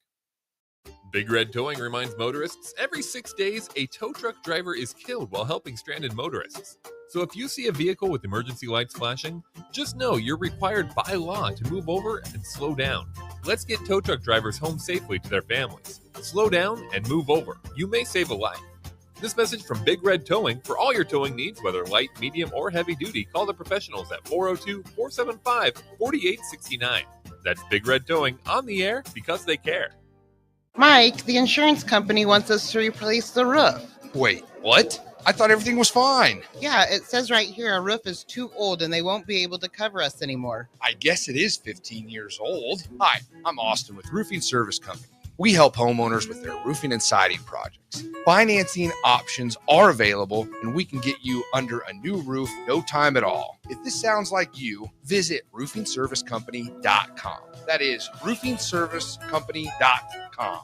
Big Red Towing reminds motorists every 6 days a tow truck driver is killed while helping stranded motorists. So if you see a vehicle with emergency lights flashing, just know you're required by law to move over and slow down. Let's get tow truck drivers home safely to their families. Slow down and move over. You may save a life. This message from Big Red Towing. For all your towing needs, whether light, medium, or heavy duty, call the professionals at 402-475-4869. That's Big Red Towing, on the air because they care. Mike, the insurance company wants us to replace the roof. Wait, what? I thought everything was fine. Yeah, it says right here our roof is too old and they won't be able to cover us anymore. I guess it is 15 years old. Hi, I'm Austin with Roofing Service Company. We help homeowners with their roofing and siding projects. Financing options are available, and we can get you under a new roof no time at all. If this sounds like you, visit roofingservicecompany.com. That is roofingservicecompany.com.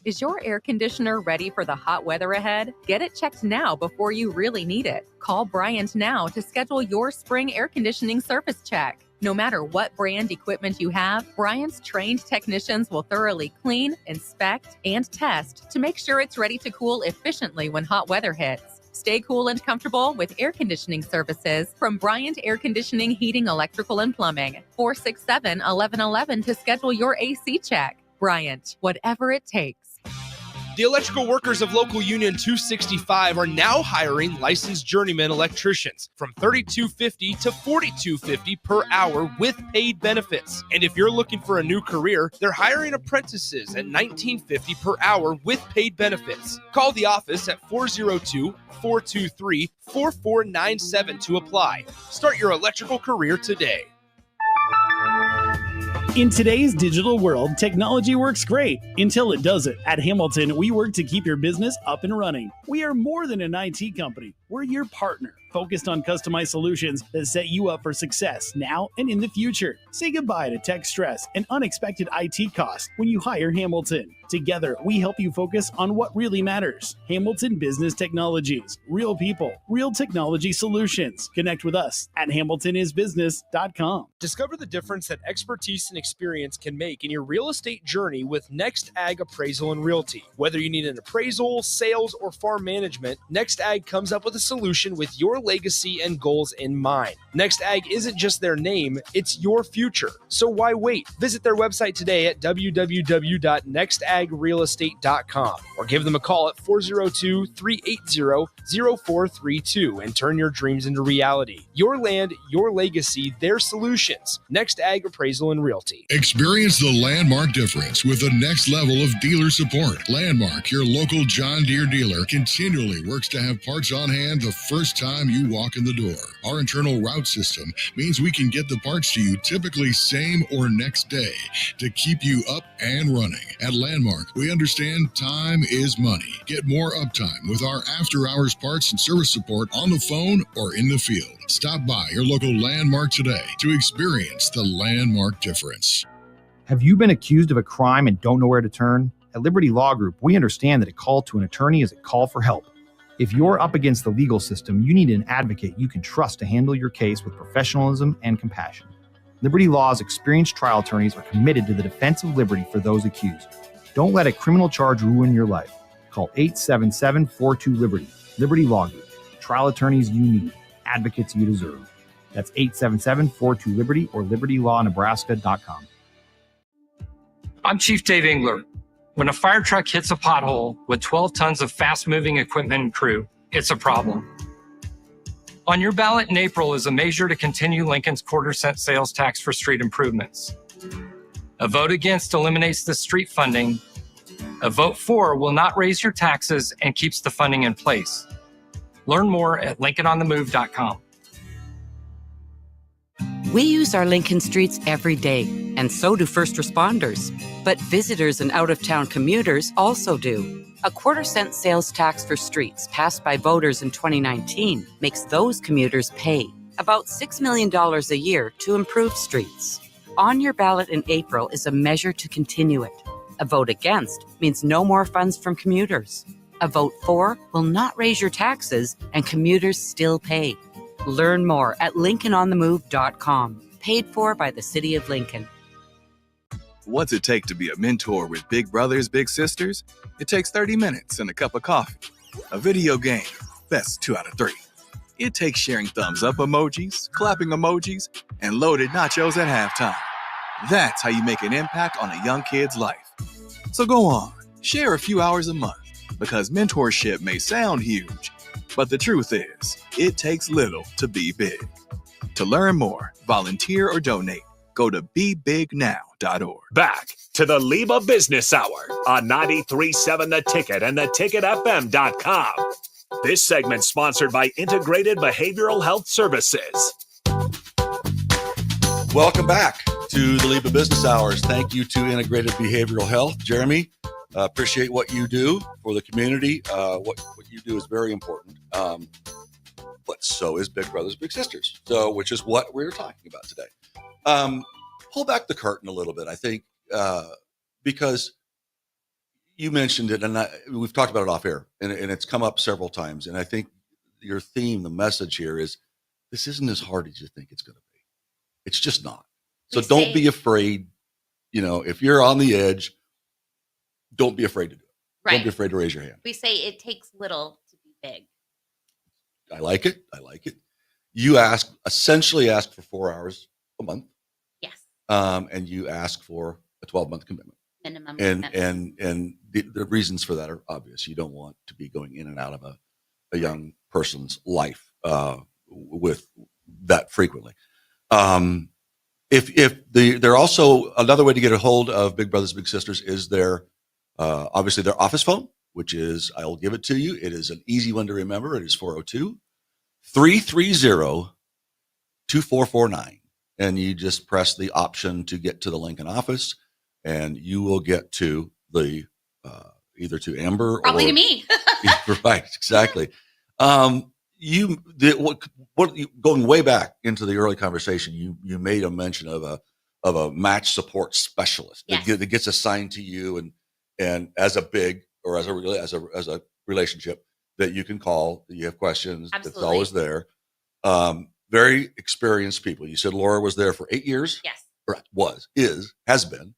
Is your air conditioner ready for the hot weather ahead? Get it checked now before you really need it. Call Bryant now to schedule your spring air conditioning service check. No matter what brand equipment you have, Bryant's trained technicians will thoroughly clean, inspect, and test to make sure it's ready to cool efficiently when hot weather hits. Stay cool and comfortable with air conditioning services from Bryant Air Conditioning, Heating, Electrical, and Plumbing. 467-1111 to schedule your AC check. Bryant, whatever it takes. The electrical workers of Local Union 265 are now hiring licensed journeyman electricians from $32.50 to $42.50 per hour with paid benefits. And if you're looking for a new career, they're hiring apprentices at $19.50 per hour with paid benefits. Call the office at 402-423-4497 to apply. Start your electrical career today. In today's digital world, technology works great until it doesn't. At Hamilton, we work to keep your business up and running. We are more than an IT company. We're your partner, focused on customized solutions that set you up for success now and in the future. Say goodbye to tech stress and unexpected IT costs when you hire Hamilton. Together, we help you focus on what really matters. Hamilton Business Technologies. Real people, real technology solutions. Connect with us at hamiltonisbusiness.com. Discover the difference that expertise and experience can make in your real estate journey with Next Ag Appraisal and Realty. Whether you need an appraisal, sales, or farm management, Next Ag comes up with a solution with your legacy and goals in mind. Next Ag isn't just their name, it's your future. So why wait? Visit their website today at www.nextagrealestate.com or give them a call at 402-380-0432 and turn your dreams into reality. Your land, your legacy, their solutions. Next Ag Appraisal and Realty. Experience the Landmark difference with the next level of dealer support. Landmark, your local John Deere dealer, continually works to have parts on hand the first time you walk in the door. Our internal route system means we can get the parts to you typically same or next day to keep you up and running. At Landmark, we understand time is money. Get more uptime with our after-hours parts and service support on the phone or in the field. Stop by your local Landmark today to experience the Landmark difference. Have you been accused of a crime and don't know where to turn? At Liberty Law Group, we understand that a call to an attorney is a call for help. If you're up against the legal system, you need an advocate you can trust to handle your case with professionalism and compassion. Liberty Law's experienced trial attorneys are committed to the defense of liberty for those accused. Don't let a criminal charge ruin your life. Call 877-42-LIBERTY. Liberty Law Group. Trial attorneys you need. advocates you deserve. That's 877-42-LIBERTY or libertylawnebraska.com. I'm Chief Dave Engler. When a fire truck hits a pothole with 12 tons of fast-moving equipment and crew, it's a problem. On your ballot in April is a measure to continue Lincoln's quarter-cent sales tax for street improvements. A vote against eliminates the street funding. A vote for will not raise your taxes and keeps the funding in place. Learn more at LincolnOnTheMove.com. We use our Lincoln streets every day, and so do first responders. But visitors and out-of-town commuters also do. A quarter-cent sales tax for streets passed by voters in 2019 makes those commuters pay about $6 million a year to improve streets. On your ballot in April is a measure to continue it. A vote against means no more funds from commuters. A vote for will not raise your taxes, and commuters still pay. Learn more at LincolnOnTheMove.com. Paid for by the City of Lincoln. What's it take to be a mentor with big brothers, big sisters? It takes 30 minutes and a cup of coffee. A video game, best 2 out of 3. It takes sharing thumbs up emojis, clapping emojis, and loaded nachos at halftime. That's how you make an impact on a young kid's life. So go on, share a few hours a month, because mentorship may sound huge, but the truth is, it takes little to be big. To learn more, volunteer, or donate, go to BeBigNow.org. Back to the LIBA Business Hour on 93.7 The Ticket and theticketfm.com. This segment sponsored by Integrated Behavioral Health Services. Welcome back to the LIBA Business Hours. Thank you to Integrated Behavioral Health. Jeremy, appreciate what you do for the community. What you do is very important. But so is Big Brothers Big Sisters, which is what we're talking about today. Pull back the curtain a little bit, I think, because you mentioned it, and we've talked about it off air, and it's come up several times. And I think your theme, the message here is, this isn't as hard as you think it's going to be. It's just not. So don't be afraid. If you're on the edge, don't be afraid to do it. Right. Don't be afraid to raise your hand. We say it takes little to be big. I like it. You essentially ask for 4 hours a month. Yes. And you ask for a 12-month commitment. Minimum commitment. And the reasons for that are obvious. You don't want to be going in and out of a young person's life with that frequently. They're also, another way to get a hold of Big Brothers Big Sisters is obviously their office phone, which is, I will give it to you. It is an easy one to remember. It is 402-330-2449. And you just press the option to get to the Lincoln office, and you will get to the either to Amber probably to me. Right, exactly. Going way back into the early conversation, you made a mention of a match support specialist that gets assigned to you, and as a big or as a relationship that you can call. That you have questions. Absolutely. That's always there. Very experienced people. You said Laura was there for 8 years. Yes. Or has been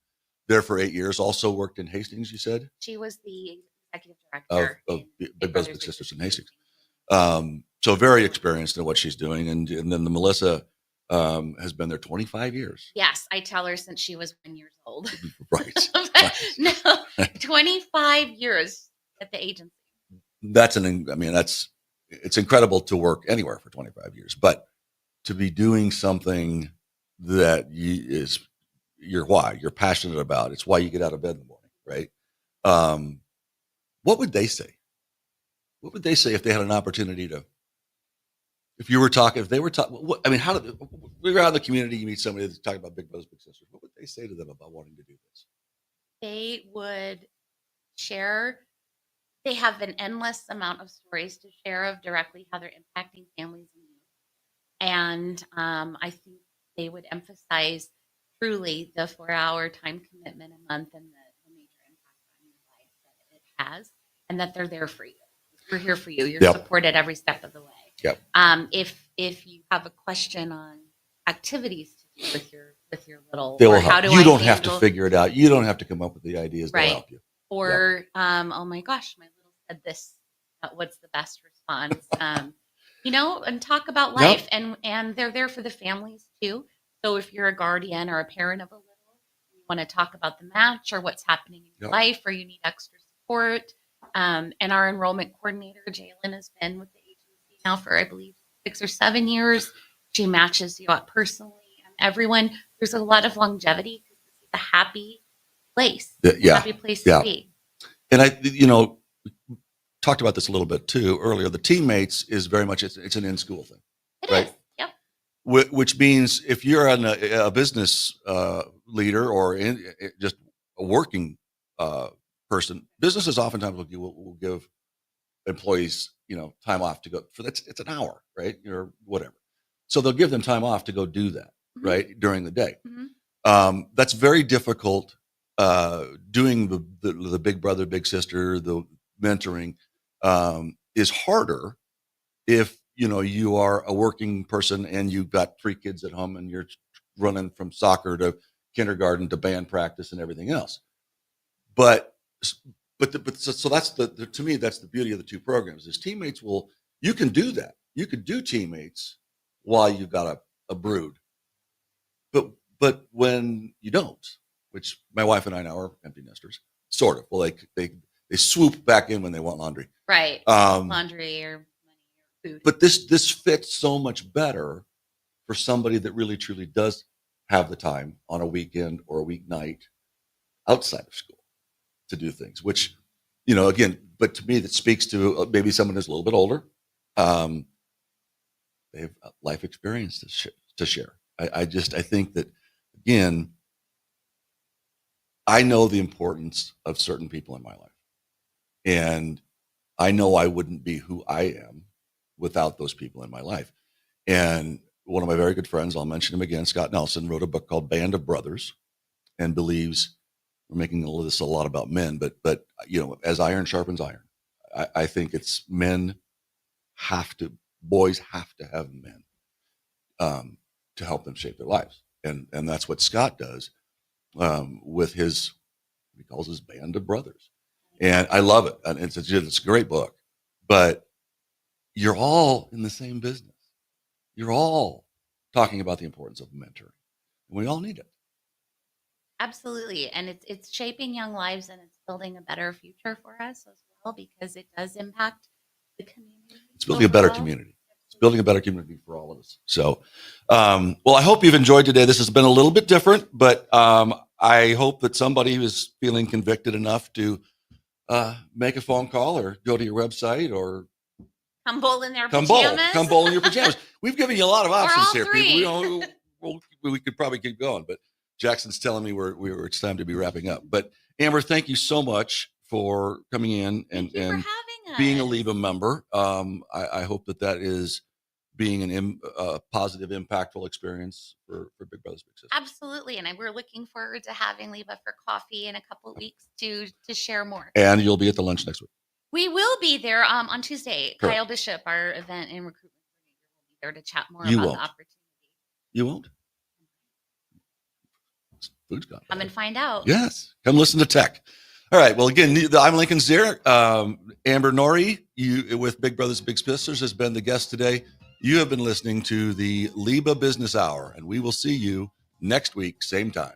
there for 8 years. Also worked in Hastings. You said she was the executive director of Big Brothers Big Sisters in Hastings. So very experienced in what she's doing, and then the Melissa has been there 25 years. Yes, I tell her since she was 1 year old. Right. No, 25 years at the agency. It's incredible to work anywhere for 25 years, but to be doing something that you're passionate about. It's why you get out of bed in the morning, right? What would they say? What would they say if they had an opportunity to? If they were talking, we're out in the community, you meet somebody that's talking about Big Brothers Big Sisters. What would they say to them about wanting to do this? They would share. They have an endless amount of stories to share of directly how they're impacting families and youth. And I think they would emphasize truly the 4-hour time commitment a month and the major impact on your life that it has, and that they're there for you. We're here for you. You're supported every step of the way. Yep. If you have a question on activities to do with your little, they will help. You don't have to figure it out. You don't have to come up with the ideas. They'll help you. Or oh my gosh, my little said this. What's the best response? and talk about life. And they're there for the families too. So if you're a guardian or a parent of a little, you want to talk about the match or what's happening in your life, or you need extra support. And our enrollment coordinator, Jalen, has been with the agency now for, I believe, 6 or 7 years. She matches you up personally. And everyone, there's a lot of longevity because this is a happy place. Happy place to be. And I talked about this a little bit too earlier. The teammates is very much, it's an in-school thing. It right? is. Yep. Which means if you're a business leader or just a working person, businesses oftentimes will give employees, time off to go for that. It's an hour, right? Or whatever. So they'll give them time off to go do that, right? During the day. That's very difficult. Doing the big brother, big sister, the mentoring is harder if you are a working person and you've got 3 kids at home and you're running from soccer to kindergarten to band practice and everything else. So that's to me, that's the beauty of the 2 programs is teammates you can do that. You could do teammates while you've got a brood, but when you don't, which my wife and I now are empty nesters, sort of. Well, they swoop back in when they want laundry. Right. Laundry or money or food. But this fits so much better for somebody that really truly does have the time on a weekend or a weeknight outside of school to do things, which, again, but to me, that speaks to maybe someone who's a little bit older. They have life experience to share. I think that, again, I know the importance of certain people in my life. And I know I wouldn't be who I am without those people in my life. And one of my very good friends, I'll mention him again, Scott Nelson, wrote a book called Band of Brothers and believes we're making this a lot about men, but as iron sharpens iron, I think it's boys have to have men to help them shape their lives. And that's what Scott does with he calls his Band of Brothers. And I love it. And it's a great book, but you're all in the same business. You're all talking about the importance of mentoring. And we all need it. Absolutely. And it's shaping young lives and it's building a better future for us as well, because it does impact the community. It's building a better community. It's building a better community for all of us. So, well, I hope you've enjoyed today. This has been a little bit different, but I hope that somebody who's feeling convicted enough to make a phone call or go to your website or come bowl in their pajamas. Come bowl in your pajamas. We've given you a lot of options here. 3. We could probably keep going, but Jackson's telling me it's time to be wrapping up. But Amber, thank you so much for coming in and being a LIBA member. I hope that is being a positive, impactful experience for Big Brothers Big Sisters. Absolutely, and we're looking forward to having LIBA for coffee in a couple of weeks to share more. And you'll be at the lunch next week. We will be there on Tuesday. Correct. Kyle Bishop, our event and recruitment coordinator, will be there to chat more You about won't. the opportunity. You won't? Food's gone. Come and find out. Yes. Come listen to tech. All right. Well, again, I'm Lincoln Zier. Amber Norrie, you with Big Brothers Big Sisters, has been the guest today. You have been listening to the LIBA Business Hour, and we will see you next week, same time.